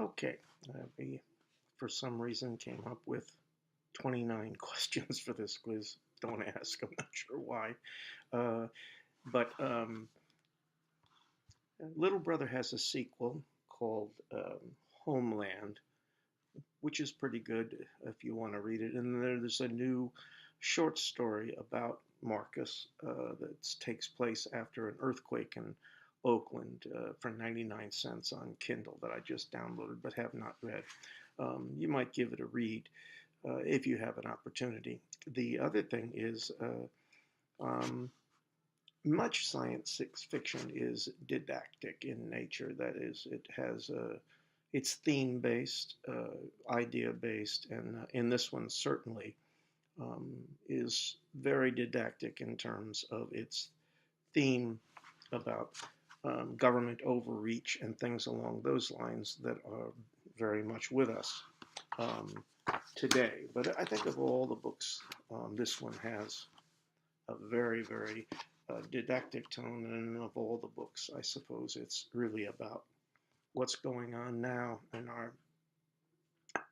Okay, we for some reason came up with 29 questions for this quiz. Don't ask, I'm not sure why. Uh, but Little Brother has a sequel called Homeland, which is pretty good if you want to read it. And there's a new short story about Marcus that takes place after an earthquake in Oakland for 99 cents on Kindle that I just downloaded but have not read. You might give it a read if you have an opportunity. The other thing is um, much science fiction is didactic in nature. That is, it's theme based, idea based, and in this one certainly is very didactic in terms of its theme about government overreach and things along those lines that are very much with us um, today. But I think of all the books, this one has a very didactic tone, and of all the books, I suppose it's really about what's going on now in our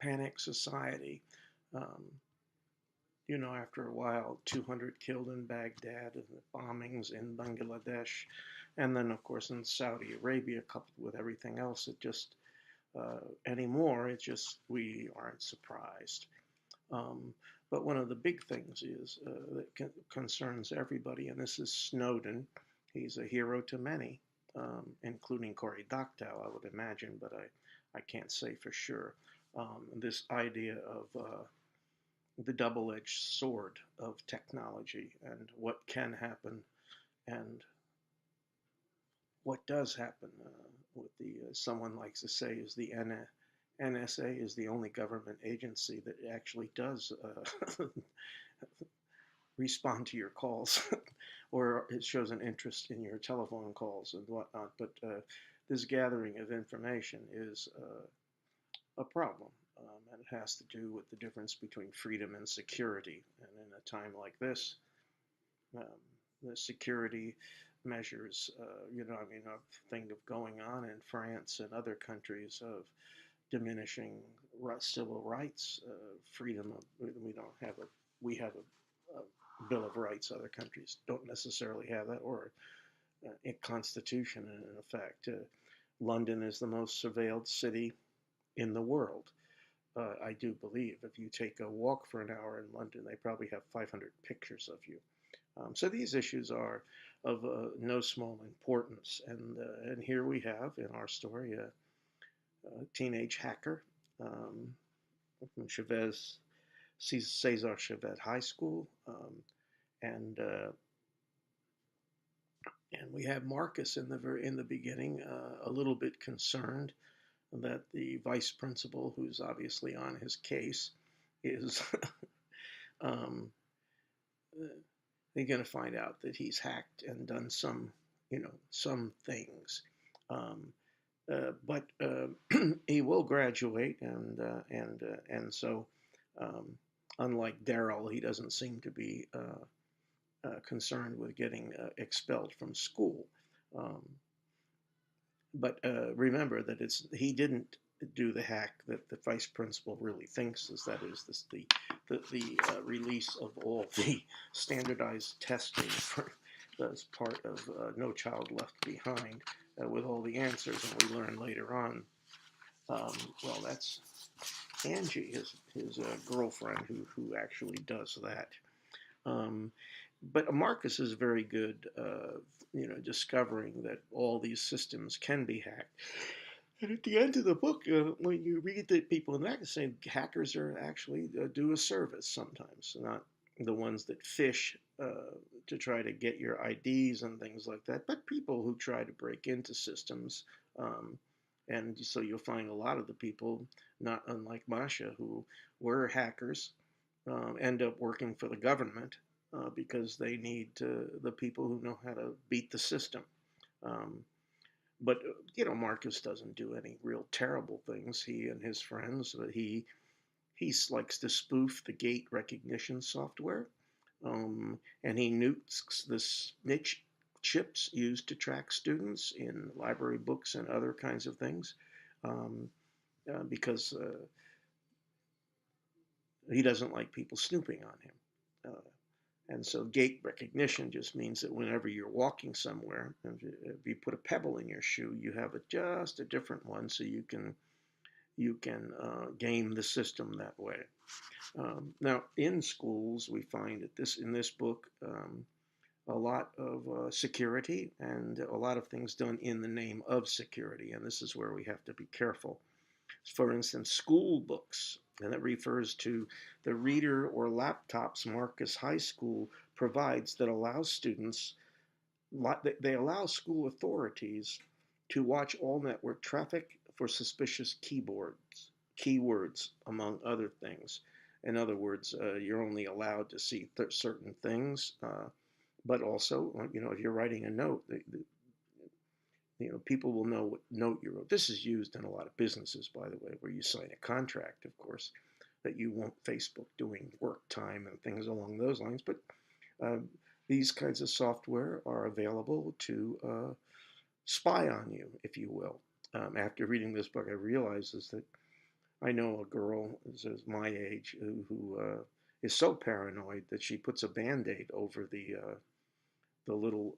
panic society. Um, after a while, 200 killed in Baghdad, and the bombings in Bangladesh, and then, of course, in Saudi Arabia, coupled with everything else, it just anymore, it's just we aren't surprised. Um, but one of the big things is that concerns everybody, and this is Snowden. He's a hero to many, including Cory Doctorow, I would imagine, but I can't say for sure. This idea of the double-edged sword of technology and what can happen and what does happen with the someone likes to say is the NSA is the only government agency that actually does respond to your calls, or it shows an interest in your telephone calls and whatnot. But this gathering of information is a problem, and it has to do with the difference between freedom and security. And in a time like this, um, the security measures, a thing of going on in France and other countries of diminishing civil rights, freedom of, we don't have a, we have a Bill of Rights. Other countries don't necessarily have that, or a constitution in effect. London is the most surveilled city in the world. I do believe if you take a walk for an hour in London, they probably have 500 pictures of you. So these issues are of no small importance, and here we have in our story a teenage hacker from Chavez, Cesar Chavez High School, and uh, and we have Marcus in the beginning, a little bit concerned that the vice principal, who's obviously on his case, is um, they're going to find out that he's hacked and done some things. Um, but he will graduate, and so unlike Daryl, he doesn't seem to be concerned with getting expelled from school. Um, but remember that he didn't do the hack that the vice principal really thinks is, that is the release of all the standardized testing as part of No Child Left Behind, with all the answers, and we learn later on. Well, that's Angie, his girlfriend, who actually does that. Um, but Marcus is very good, discovering that all these systems can be hacked. And at the end of the book, when you read the people in that, saying hackers are actually do a service sometimes, not the ones that fish to try to get your IDs and things like that, but people who try to break into systems. And so you'll find a lot of the people, not unlike Masha, who were hackers, end up working for the government because they need the people who know how to beat the system. Um, but Marcus doesn't do any real terrible things. He and his friends, he likes to spoof the gate recognition software, and he nukes the snitch chips used to track students in library books and other kinds of things. Um, because he doesn't like people snooping on him. And so gait recognition just means that whenever you're walking somewhere, if you put a pebble in your shoe, you have just a different one, so you can game the system that way. Now, in schools, we find that in this book a lot of security and a lot of things done in the name of security, and this is where we have to be careful. For instance, school books, and it refers to the reader or laptops Marcus High School provides that allows students, they allow school authorities to watch all network traffic for suspicious keywords, among other things. In other words, you're only allowed to see certain things, but also, if you're writing a note, people will know what note you wrote. This is used in a lot of businesses, by the way, where you sign a contract, of course, that you won't Facebook doing work time and things along those lines. But uh, these kinds of software are available to spy on you, if you will. After reading this book, I realized that I know a girl is my age who is so paranoid that she puts a Band-Aid over the little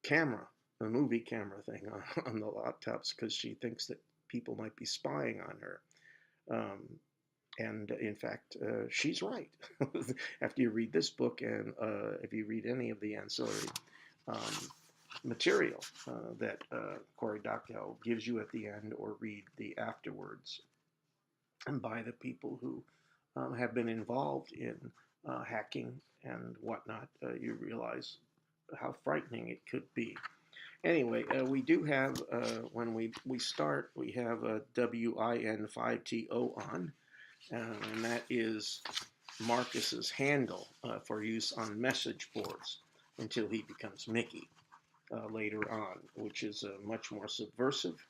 camera, the movie camera thing on the laptops, because she thinks that people might be spying on her. Um, and in fact, she's right. After you read this book, and if you read any of the ancillary um, material that Cory Doctorow gives you at the end, or read the afterwards, and by the people who have been involved in hacking and whatnot, you realize how frightening it could be. Anyway, we do have, when we start, we have a WIN5TO on, and that is Marcus's handle for use on message boards until he becomes Mickey later on, which is much more subversive.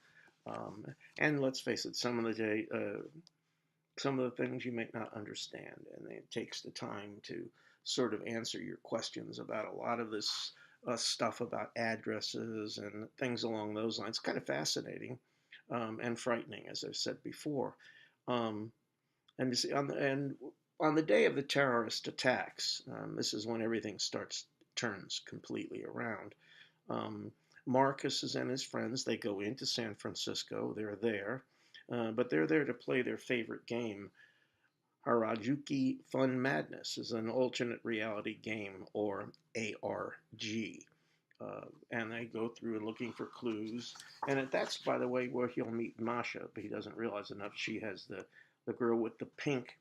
And let's face it, some of the things you may not understand, and it takes the time to sort of answer your questions about a lot of this stuff about addresses and things along those lines. Kind of fascinating and frightening, as I've said before. Um, and you see, on the day of the terrorist attacks, this is when everything turns completely around. Um, Marcus and his friends, they go into San Francisco. They're there, but they're there to play their favorite game. Harajuku Fun Madness is an alternate reality game, or ARG. And they go through and looking for clues. And that's, by the way, where he'll meet Masha, but he doesn't realize enough. She has the girl with the pink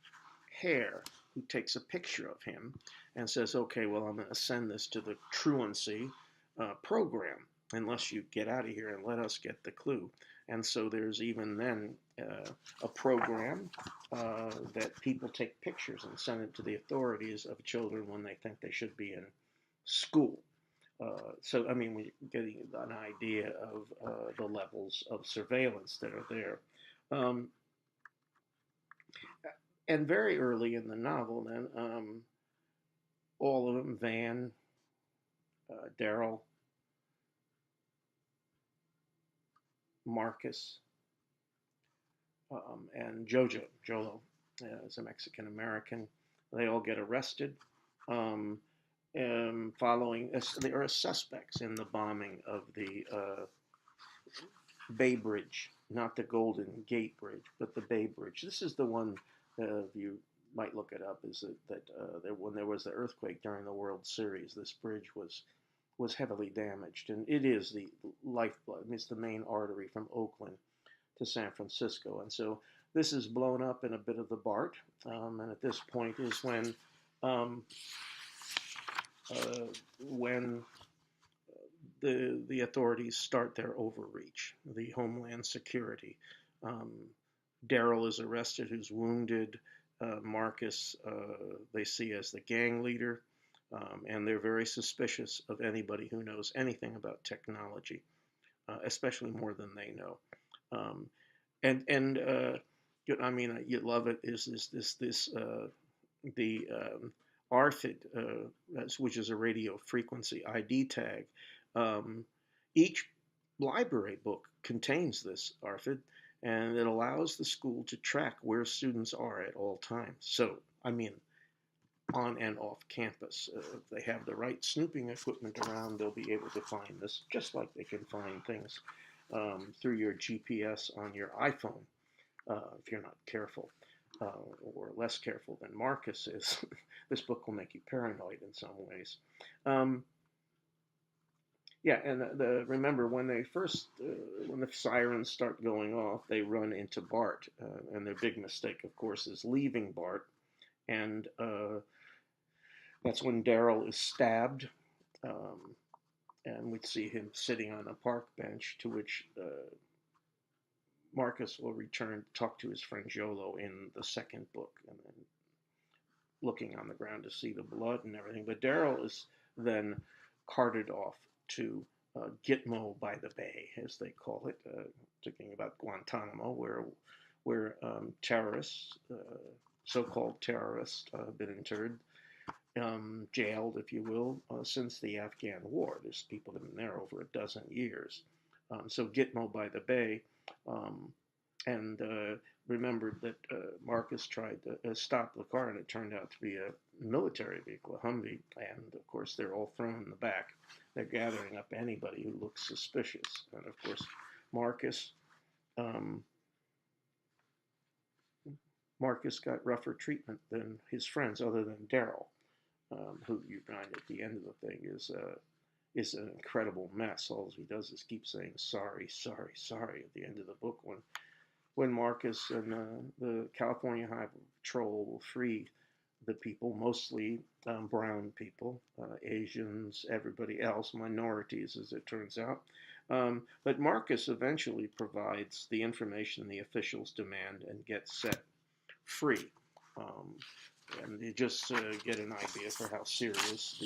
hair who takes a picture of him and says, okay, well, I'm going to send this to the truancy program unless you get out of here and let us get the clue. And so there's even then a program that people take pictures and send it to the authorities of children when they think they should be in school. So, I mean, we're getting an idea of the levels of surveillance that are there. Um, and very early in the novel, then, all of them, Van, Daryl, Marcus, and Jolo is a Mexican American. They all get arrested. Um, Following, they are suspects in the bombing of the Bay Bridge, not the Golden Gate Bridge, but the Bay Bridge. This is the one, you might look it up, is that when there was the earthquake during the World Series, this bridge was heavily damaged, and it is the lifeblood. It's the main artery from Oakland to San Francisco, and so this is blown up in a bit of the BART, and at this point is um, when the authorities start their overreach, the Homeland Security. Um, Daryl is arrested, who's wounded. Marcus, they see as the gang leader, and they're very suspicious of anybody who knows anything about technology, especially more than they know. Um, and I mean, you love it. Is this the ARFID, which is a radio frequency ID tag. Um, each library book contains this ARFID, and it allows the school to track where students are at all times. So, I mean, on and off campus. If they have the right snooping equipment around, they'll be able to find this just like they can find things through your GPS on your iPhone if you're not careful or less careful than Marcus is. This book will make you paranoid in some ways. Um, yeah, and remember when they first when the sirens start going off, they run into Bart, and their big mistake, of course, is leaving Bart, and that's when Daryl is stabbed, um, and we see him sitting on a park bench, to which Marcus will return to talk to his friend Jolo in the second book, and then looking on the ground to see the blood and everything. But Daryl is then carted off to Gitmo by the Bay, as they call it, talking about Guantanamo, where terrorists, so-called terrorists, have been interred, jailed, if you will, since the Afghan War. There's people in there over a dozen years. So Gitmo by the Bay, um, and remembered that Marcus tried to stop the car, and it turned out to be a military vehicle, a Humvee, and of course they're all thrown in the back. They're gathering up anybody who looks suspicious, and of course Marcus. Um, Marcus got rougher treatment than his friends, other than Daryl, who you find at the end of the thing is an incredible mess. All he does is keep saying sorry, sorry, sorry at the end of the book when Marcus and the California Highway Patrol will free the people, mostly brown people, Asians, everybody else, minorities as it turns out. But Marcus eventually provides the information the officials demand and gets set free. Um, and you just get an idea for how serious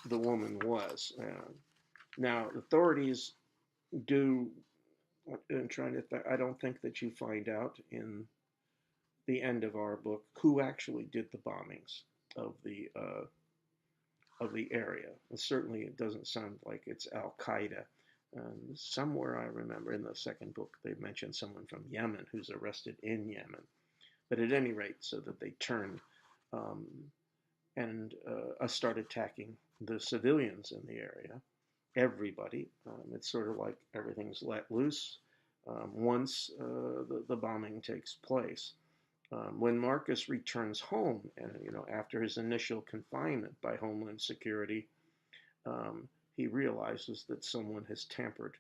the woman was. Now, authorities do. I'm trying to. I don't think that you find out in the end of our book who actually did the bombings of the area. And certainly, it doesn't sound like it's Al Qaeda. Somewhere I remember in the second book they mentioned someone from Yemen who's arrested in Yemen. But at any rate, so that they turned um, and start attacking the civilians in the area. Everybody. It's sort of like everything's let loose once the bombing takes place. When Marcus returns home, and after his initial confinement by Homeland Security, um, he realizes that someone has tampered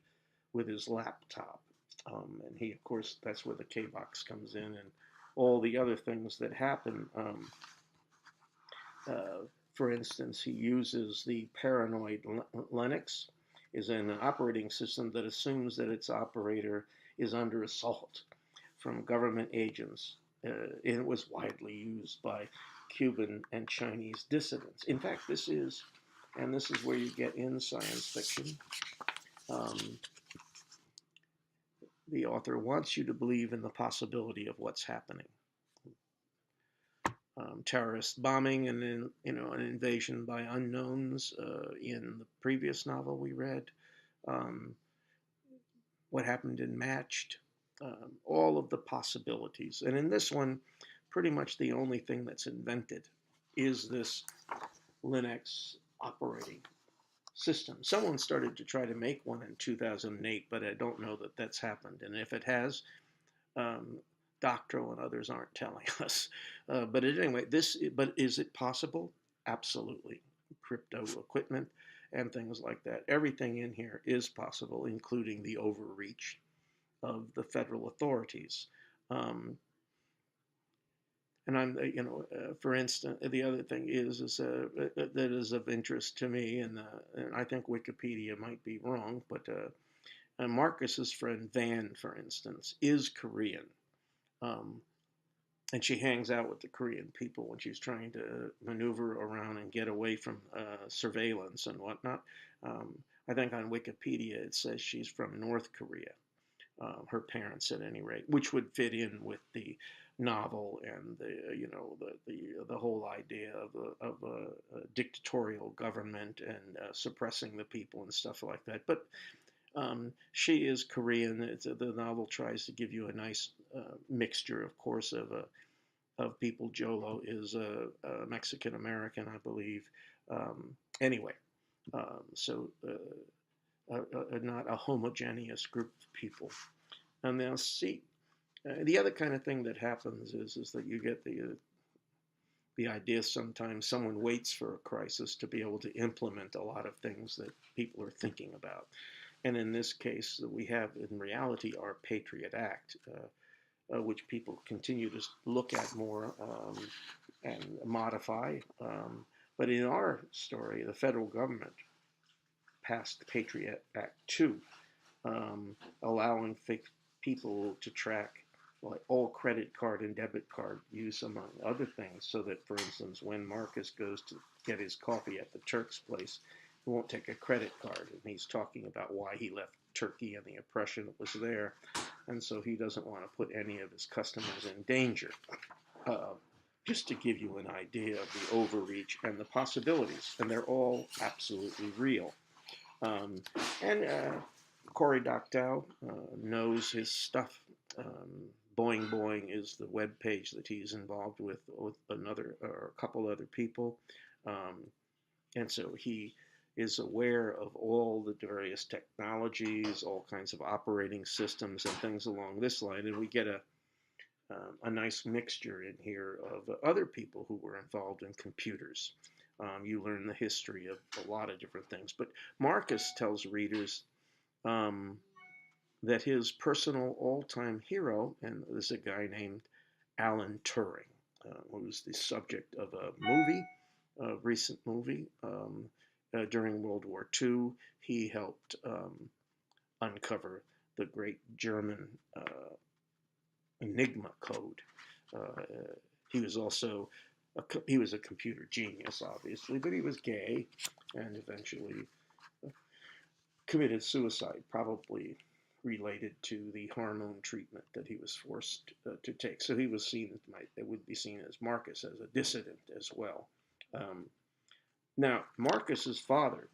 with his laptop, and he, of course, that's where the K-Box comes in, and all the other things that happen. For instance, he uses the Paranoid Linux, is an operating system that assumes that its operator is under assault from government agents. It was widely used by Cuban and Chinese dissidents. In fact, this is where you get in science fiction. Um, the author wants you to believe in the possibility of what's happening. Terrorist bombing and then an invasion by unknowns in the previous novel we read. Um, what happened in Matched, all of the possibilities. And in this one, pretty much the only thing that's invented is this Linux operating system. Someone started to try to make one in 2008, but I don't know that that's happened. And if it has, Doctorow and others aren't telling us. But anyway, but is it possible? Absolutely. Crypto equipment and things like that. Everything in here is possible, including the overreach of the federal authorities. And for instance, the other thing is that is of interest to me, and I think Wikipedia might be wrong, but Marcus's friend Van, for instance, is Korean. And she hangs out with the Korean people when she's trying to maneuver around and get away from surveillance and whatnot. I think on Wikipedia it says she's from North Korea, her parents at any rate, which would fit in with the novel and the whole idea of a dictatorial government and suppressing the people and stuff like that. But She is Korean. The novel tries to give you a nice mixture, of course, of people. Jolo is a Mexican American, I believe. Anyway, so not a homogeneous group of people. And now, see, the other kind of thing that happens is that you get the idea sometimes someone waits for a crisis to be able to implement a lot of things that people are thinking about. And in this case, we have in reality our Patriot Act, which people continue to look at more and modify. But in our story, the federal government passed the Patriot Act 2, allowing people to track like all credit card and debit card use, among other things, so that, for instance, when Marcus goes to get his coffee at the Turk's place, he won't take a credit card, and he's talking about why he left Turkey and the oppression that was there, and so he doesn't want to put any of his customers in danger. Uh, just to give you an idea of the overreach and the possibilities, and they're all absolutely real. Um, and Cory Doctorow knows his stuff. Boing Boing is the web page that he's involved with another or a couple other people, um, and so he is aware of all the various technologies, all kinds of operating systems, and things along this line. And we get a nice mixture in here of other people who were involved in computers. You learn the history of a lot of different things. But Marcus tells readers um, that his personal all-time hero, and this is a guy named Alan Turing, who's the subject of a movie, a recent movie. During World War II, he helped uncover the great German Enigma code. Uh, he was also he was a computer genius, obviously, but he was gay and eventually committed suicide, probably related to the hormone treatment that he was forced to take. So he was seen, it would be seen as Marcus as a dissident as well. Um, Now, Marcus's father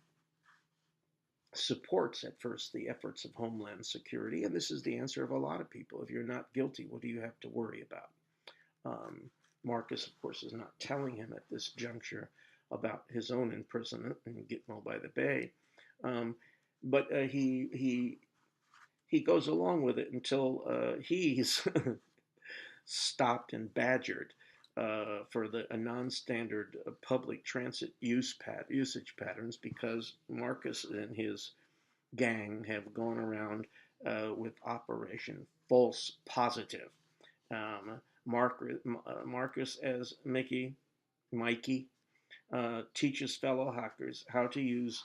supports at first the efforts of Homeland Security, and this is the answer of a lot of people. If you're not guilty, what do you have to worry about? Um, Marcus, of course, is not telling him at this juncture about his own imprisonment in Gitmo by the Bay, but he goes along with it until he's stopped and badgered for a non-standard public transit usage patterns because Marcus and his gang have gone around with Operation False Positive. Marcus as Mikey, teaches fellow hackers how to use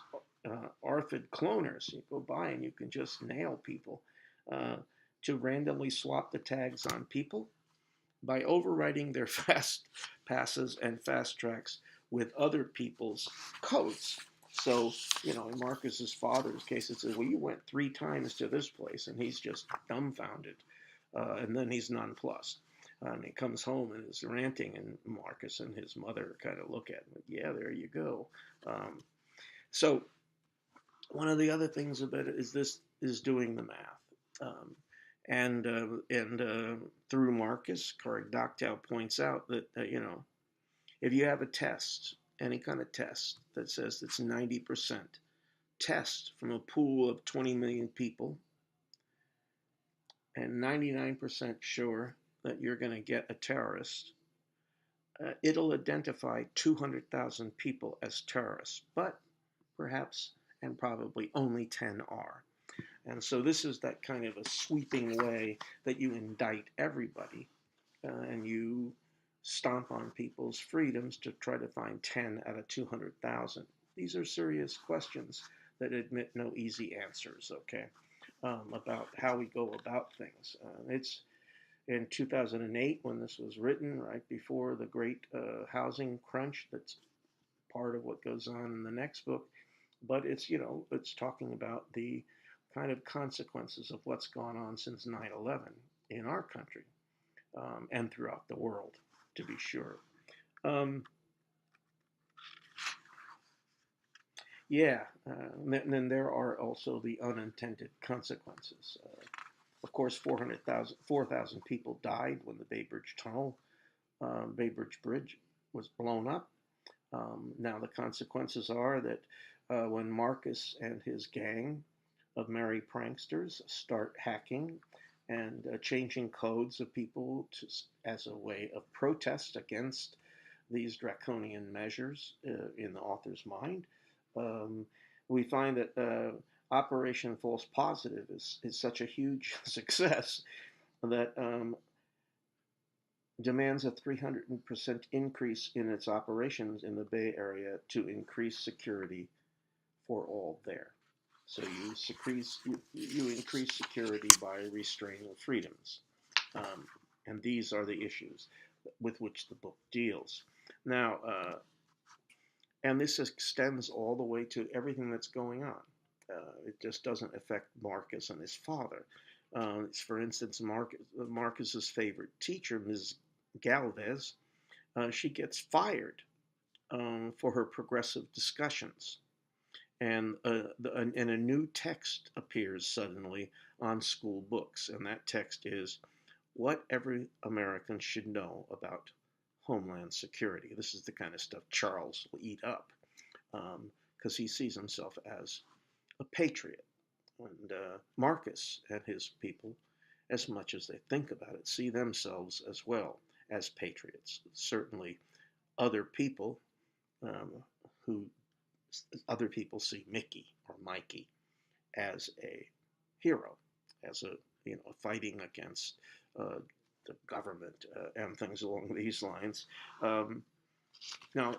ARFID cloners. You go by and you can just nail people uh, to randomly swap the tags on people by overwriting their fast passes and fast tracks with other people's codes. So, in Marcus's father's case, it says, well, you went 3 times to this place, and he's just dumbfounded. And then he's nonplussed. And he comes home and is ranting, and Marcus and his mother kind of look at him, yeah, there you go. So one of the other things about it is doing the math. And through Marcus, Cory Doctorow points out that, if you have a test, any kind of test that says it's 90% test from a pool of 20 million people and 99% sure that you're going to get a terrorist, it'll identify 200,000 people as terrorists, but perhaps and probably only 10 are. And so this is that kind of a sweeping way that you indict everybody and you stomp on people's freedoms to try to find 10 out of 200,000. These are serious questions that admit no easy answers, okay, about how we go about things. It's in 2008 when this was written, right before the great housing crunch that's part of what goes on in the next book. But it's talking about the kind of consequences of what's gone on since 9/11 in our country and throughout the world, to be sure. Um, Yeah, and then there are also the unintended consequences. Of course, 4,000 people died when the Bay Bridge Bridge was blown up. Now the consequences are that when Marcus and his gang of merry pranksters start hacking and changing codes of people as a way of protest against these draconian measures in the author's mind, um, we find that Operation False Positive is such a huge success that demands a 300% increase in its operations in the Bay Area to increase security for all there. So you increase security by restraining freedoms. Um, and these are the issues with which the book deals. Now, and this extends all the way to everything that's going on. It just doesn't affect Marcus and his father. For instance, Marcus's favorite teacher, Ms. Galvez, she gets fired for her progressive discussions. And a new text appears suddenly on school books, and that text is what every American should know about Homeland Security. This is the kind of stuff Charles will eat up because he sees himself as a patriot. And Marcus and his people, as much as they think about it, see themselves as well as patriots. Certainly, other people um, who other people see Mickey or Mikey as a hero, as a fighting against uh, the government and things along these lines. Um, Now,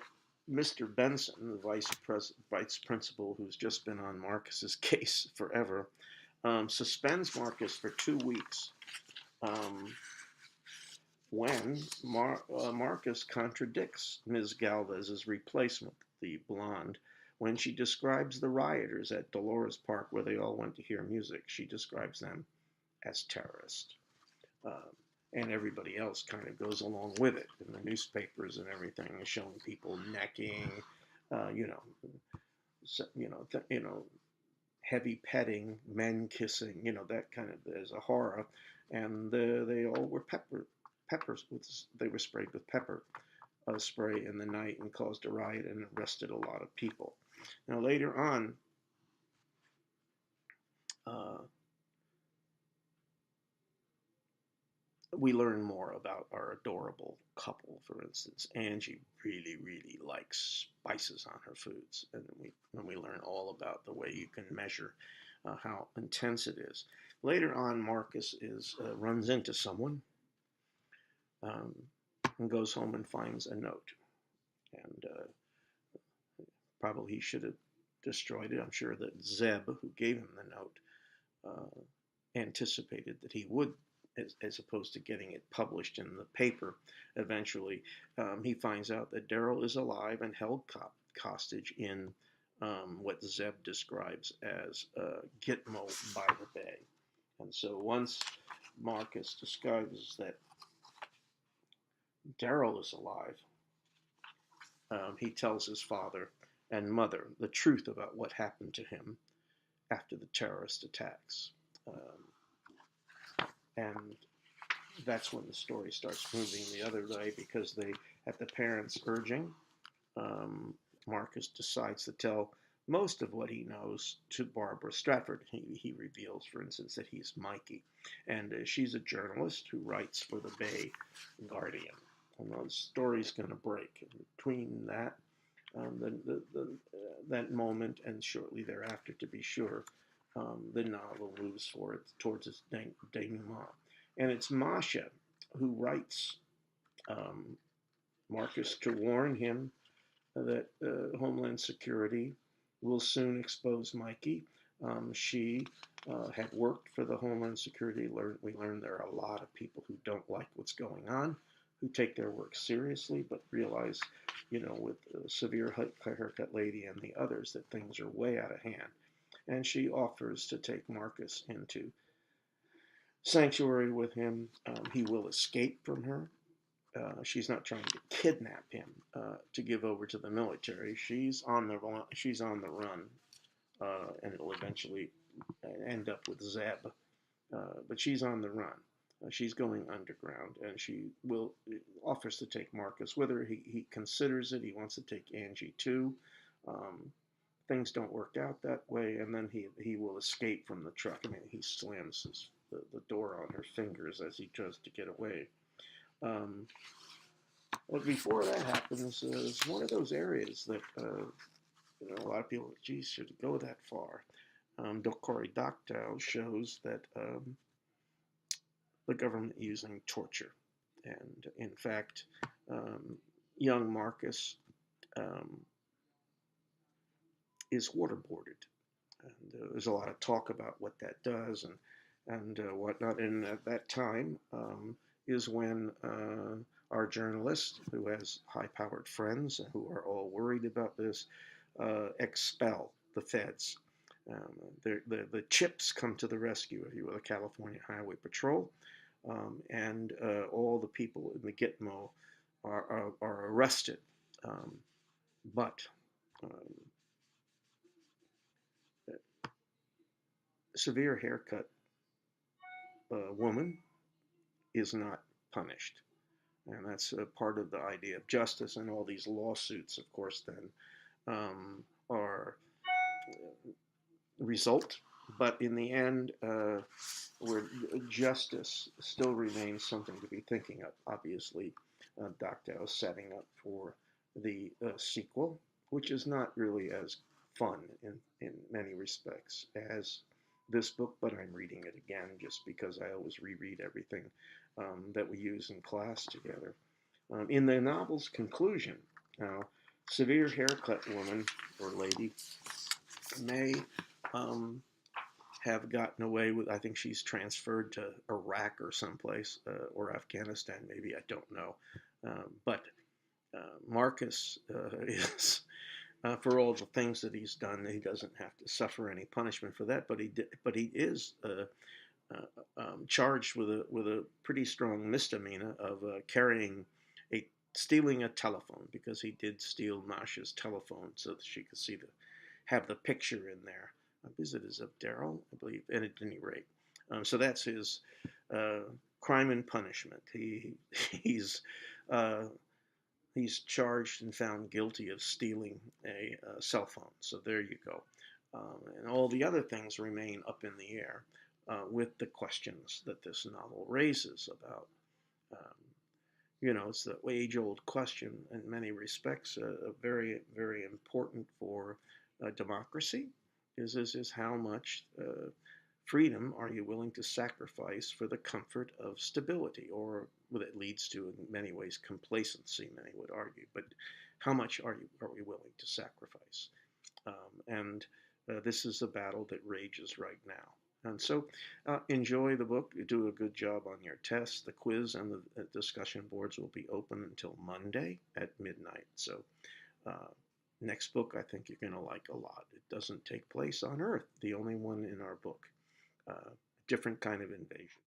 Mr. Benson, the vice principal, who's just been on Marcus's case forever, suspends Marcus for 2 weeks um, when Marcus contradicts Ms. Galvez's replacement, the blonde, when she describes the rioters at Dolores Park, where they all went to hear music. She describes them as terrorists. Um, and everybody else kind of goes along with it. In the newspapers and everything is showing people necking, uh, you know, heavy petting, men kissing, that kind of is a horror. And they all were peppers. They were sprayed with pepper spray in the night and caused a riot and arrested a lot of people. Now later on, uh, we learn more about our adorable couple. For instance, Angie really, really likes spices on her foods, and we learn all about the way you can measure how intense it is. Later on, Marcus is runs into someone um, and goes home and finds a note, and probably he should have destroyed it. I'm sure that Zeb, who gave him the note, anticipated that he would, as opposed to getting it published in the paper eventually. He finds out that Daryl is alive and held hostage in what Zeb describes as Gitmo by the Bay. And so once Marcus discovers that Daryl is alive, he tells his father and mother the truth about what happened to him after the terrorist attacks. And that's when the story starts moving the other way because at the parents' urging, um, Marcus decides to tell most of what he knows to Barbara Stratford. He reveals, for instance, that he's Mikey, and she's a journalist who writes for the Bay Guardian. And the story's going to break. And between that, that moment and shortly thereafter, to be sure, the novel moves towards its denouement. And it's Masha who writes um, Marcus to warn him that Homeland Security will soon expose Mikey. She had worked for the Homeland Security. We learned there are a lot of people who don't like what's going on, who take their work seriously, but realize, with Severe Haircut Lady and the others, that things are way out of hand. And she offers to take Marcus into sanctuary with him. He will escape from her she's not trying to kidnap him to give over to the military. She's on the run, and it'll eventually end up with Zeb. But she's on the run. She's going underground, and she will offers to take Marcus with her. He considers it. He wants to take Angie too. Um, Things don't work out that way, and then he will escape from the truck. I mean, he slams the door on her fingers as he tries to get away. Um, but before that happens, it's one of those areas that a lot of people, geez, should it go that far? Cory Doctorow shows that the government using torture, and in fact, um, young Marcus um, is waterboarded, and there's a lot of talk about what that does and whatnot. And at that time is when our journalist, who has high-powered friends who are all worried about this, expel the feds. The chips come to the rescue, if you will, the California Highway Patrol, and all the people in the Gitmo are arrested. Um, but um, severe haircut woman is not punished. And that's part of the idea of justice. And all these lawsuits, of course, then are result. But in the end, where justice still remains something to be thinking of. Obviously, Doctorow is setting up for the sequel, which is not really as fun in many respects as this book, but I'm reading it again just because I always reread everything that we use in class together. In the novel's conclusion, now, severe haircut woman or lady may um, have gotten away with. I think she's transferred to Iraq or someplace, or Afghanistan, maybe. I don't know. But Marcus is, for all the things that he's done, he doesn't have to suffer any punishment for that. But he is charged with a pretty strong misdemeanor of stealing a telephone, because he did steal Masha's telephone so that she could have the picture in there. Is it as of Daryl, I believe, and at any rate. So that's his crime and punishment. He's uh, he's charged and found guilty of stealing a cell phone. So there you go. And all the other things remain up in the air with the questions that this novel raises about. It's the age-old question in many respects, very, very important for democracy. Is how much freedom are you willing to sacrifice for the comfort of stability, or that leads to, in many ways, complacency, many would argue. But how much are we willing to sacrifice? And this is a battle that rages right now. And so enjoy the book. You do a good job on your tests. The quiz and the discussion boards will be open until Monday at midnight. So next book I think you're going to like a lot. It doesn't take place on Earth, the only one in our book. Different kind of invasion.